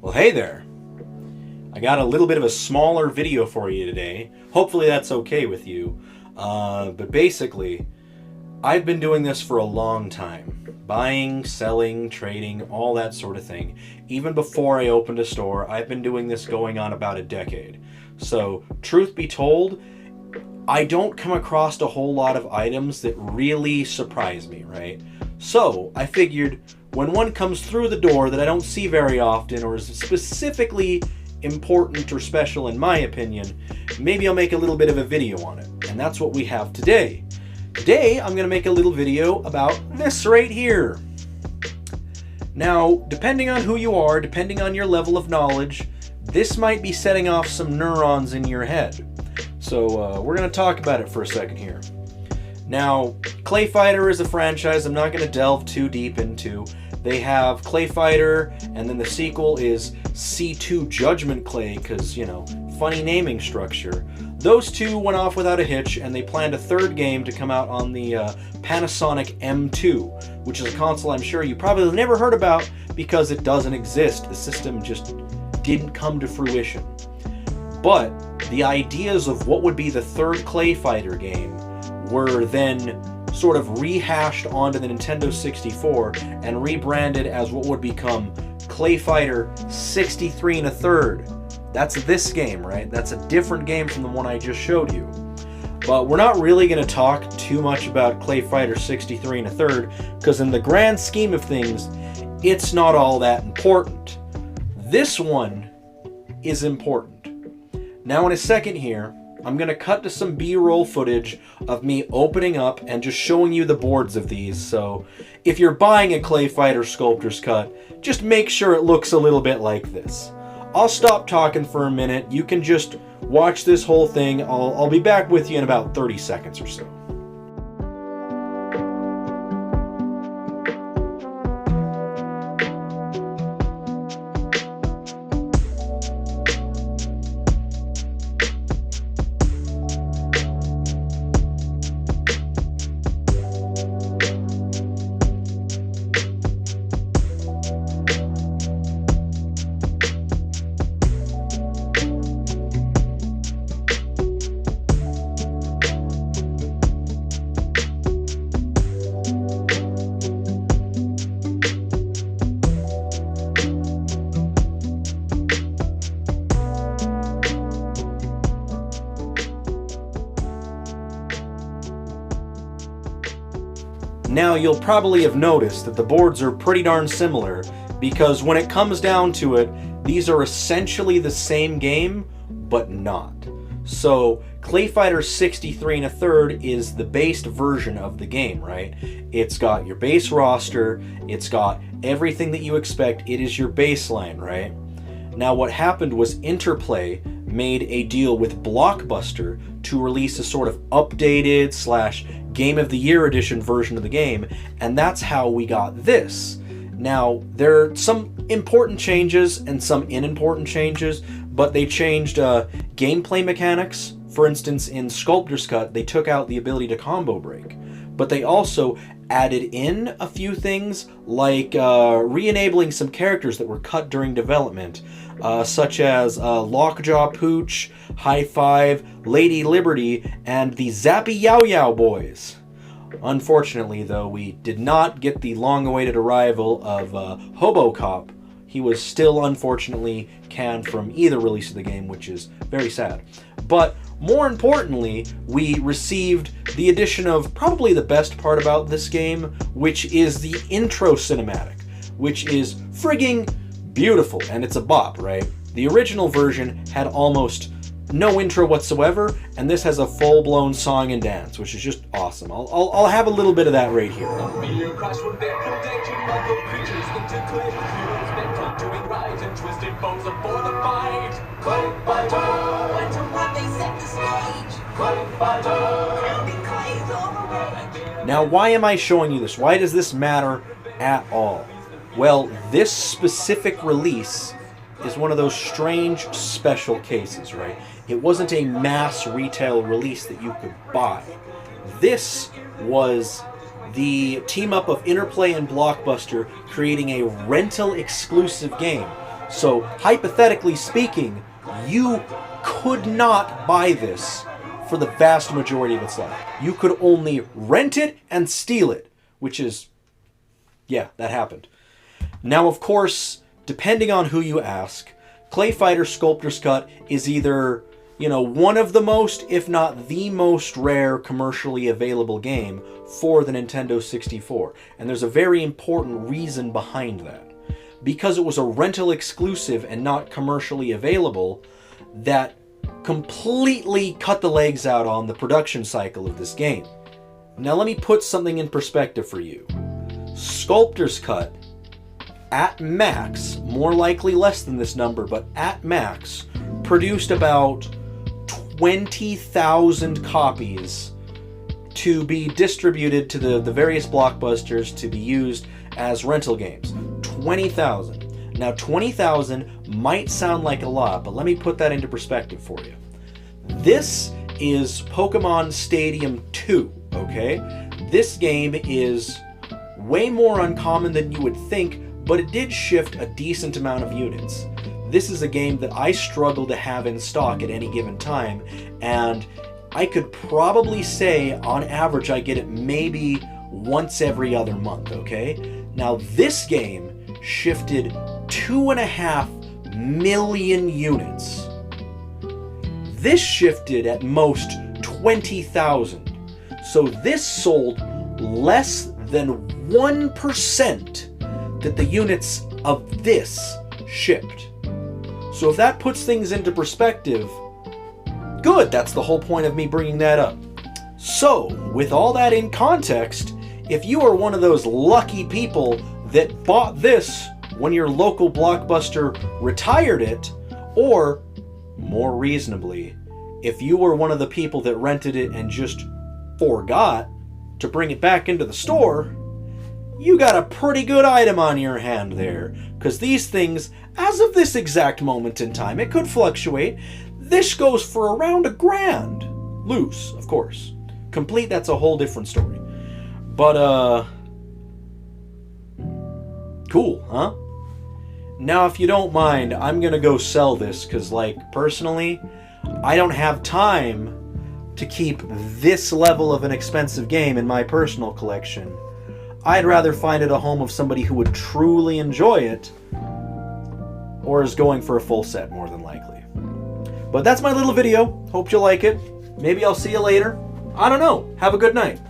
Well, hey there. I got a little bit of a smaller video for you today. Hopefully that's okay with you. But basically, I've been doing this for a long time. Buying, selling, trading, all that sort of thing. Even before I opened a store, I've been doing this going on about a decade. So, truth be told, I don't come across a whole lot of items that really surprise me, right? So, I figured when one comes through the door that I don't see very often or is specifically important or special in my opinion, maybe I'll make a little bit of a video on it. And that's what we have today. Today, I'm going to make a little video about this right here. Now, depending on who you are, depending on your level of knowledge, this might be setting off some neurons in your head. So we're going to talk about it for a second here. Now, ClayFighter is a franchise I'm not going to delve too deep into. They have ClayFighter, and then the sequel is C2 Judgment Clay, because, you know, funny naming structure. Those two went off without a hitch, and they planned a third game to come out on the Panasonic M2, which is a console I'm sure you probably never heard about because it doesn't exist. The system just didn't come to fruition. But the ideas of what would be the third ClayFighter game were then sort of rehashed onto the Nintendo 64 and rebranded as what would become ClayFighter 63 1/3. That's this game, right? That's a different game from the one I just showed you. But we're not really going to talk too much about ClayFighter 63 1/3 because in the grand scheme of things, it's not all that important. This one is important. Now in a second here, I'm going to cut to some B-roll footage of me opening up and just showing you the boards of these. So if you're buying a ClayFighter Sculptor's Cut, just make sure it looks a little bit like this. I'll stop talking for a minute. You can just watch this whole thing. I'll be back with you in about 30 seconds or so. Now, you'll probably have noticed that the boards are pretty darn similar, because when it comes down to it, these are essentially the same game, but not. So, ClayFighter 63 1/3 is the based version of the game, right? It's got your base roster, it's got everything that you expect, it is your baseline, right? Now, what happened was Interplay made a deal with Blockbuster to release a sort of updated / Game of the Year edition version of the game, and that's how we got this. Now, there are some important changes and some unimportant changes, but they changed gameplay mechanics. For instance, in Sculptor's Cut, they took out the ability to combo break, but they also added in a few things like re-enabling some characters that were cut during development, such as Lockjaw Pooch, High Five, Lady Liberty, and the Zappy Yow Yow Boys. Unfortunately, though, we did not get the long-awaited arrival of Hobo Cop. He was still, unfortunately, canned from either release of the game, which is very sad. But more importantly, we received the addition of probably the best part about this game, which is the intro cinematic, which is frigging beautiful, and it's a bop, right? The original version had almost no intro whatsoever, and this has a full-blown song and dance, which is just awesome. I'll have a little bit of that right here. Now, why am I showing you this? Why does this matter at all? Well, this specific release is one of those strange special cases, right? It wasn't a mass retail release that you could buy. This was the team up of Interplay and Blockbuster creating a rental exclusive game. So, hypothetically speaking, you could not buy this for the vast majority of its life. You could only rent it and steal it, which is, yeah, that happened. Now, of course, depending on who you ask, ClayFighter Sculptor's Cut is either, you know, one of the most, if not the most rare commercially available game for the Nintendo 64. And there's a very important reason behind that. Because it was a rental exclusive and not commercially available, that completely cut the legs out on the production cycle of this game. Now let me put something in perspective for you. Sculptor's Cut, at max, more likely less than this number, but at max, produced about 20,000 copies to be distributed to the various blockbusters to be used as rental games. 20,000. Now 20,000 might sound like a lot, but let me put that into perspective for you. This is Pokemon Stadium 2, okay? This game is way more uncommon than you would think, but it did shift a decent amount of units. This is a game that I struggle to have in stock at any given time, and I could probably say on average I get it maybe once every other month, okay? Now this game shifted 2.5 million units. This shifted at most 20,000. So this sold less than 1% that the units of this shipped. So if that puts things into perspective, good, that's the whole point of me bringing that up. So, with all that in context, if you are one of those lucky people that bought this when your local Blockbuster retired it, or, more reasonably, if you were one of the people that rented it and just forgot to bring it back into the store, you got a pretty good item on your hand there, because these things, as of this exact moment in time, it could fluctuate, this goes for around $1,000. Loose, of course. Complete, that's a whole different story. But, cool, huh? Now, if you don't mind, I'm gonna go sell this, because, like, personally, I don't have time to keep this level of an expensive game in my personal collection. I'd rather find it a home of somebody who would truly enjoy it, or is going for a full set, more than likely. But that's my little video. Hope you like it. Maybe I'll see you later. I don't know. Have a good night.